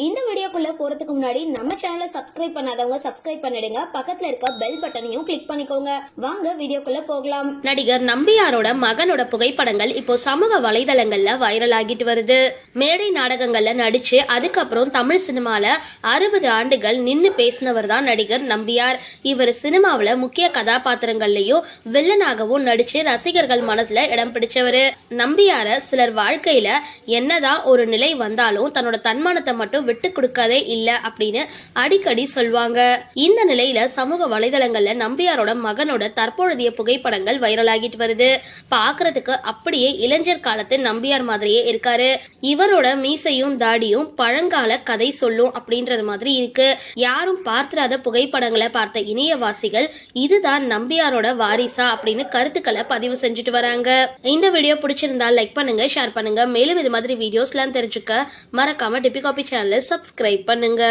இந்த வீடியோக்குள்ள போறதுக்கு முன்னாடி நம்ம சேனலை சப்ஸ்கிரைப் பண்ணாதவங்க சப்ஸ்கிரைப் பண்ணிடுங்க. பக்கத்துல இருக்க பெல் பட்டனையும் கிளிக் பண்ணிக்கோங்க. வாங்க வீடியோக்குள்ள போகலாம். நடிகர் நம்பியாரோட மகனோட புகைப்படங்கள் இப்போ சமூக வலைதளங்கள்ல வைரல் ஆகிட்டு வருது. மேடை நாடகங்கள்ல நடிச்சு அதுக்கப்புறம் தமிழ் சினிமால 60 ஆண்டுகள் நின்னு பேசினவர் தான் நடிகர் நம்பியார். இவர் சினிமாவில முக்கிய கதாபாத்திரங்கள்லயும் வில்லனாகவும் நடிச்சு ரசிகர்கள் மனதுல இடம் பிடிச்சவரு. நம்பியார சிலர் வாழ்க்கையில என்னதான் ஒரு நிலை வந்தாலும் தன்னோட தன்மானத்தை மட்டும் விட்டு கொடுக்கதே இல்ல அப்படின்னு அடிக்கடி சொல்வாங்க. இந்த நிலையில சமூக வலைதளங்கள்ல நம்பியாரோட மகனோட தற்பொழுதைய புகைப்படங்கள் வைரல் ஆகிட்டு வருது. பாக்குறதுக்கு அப்படியே இளைஞர் காலத்து நம்பியார் மாதிரியே இருக்காரு. இவரோட மீசையும் தாடியும் பழங்கால கதை சொல்லும் அப்படின்றது மாதிரி இருக்கு. யாரும் பார்த்திராத புகைப்படங்களை பார்த்த இணையவாசிகள் இதுதான் நம்பியாரோட வாரிசா அப்படின்னு கருத்துக்களை பதிவு செஞ்சுட்டு வராங்க. இந்த வீடியோ பிடிச்சிருந்தா லைக் பண்ணுங்க, ஷேர் பண்ணுங்க. மேலும் இது மாதிரி வீடியோஸ்லாம் தெரிஞ்சுக்க மறக்காம டிபி காபி சேனலை சப்ஸ்கிரைப் பண்ணுங்க.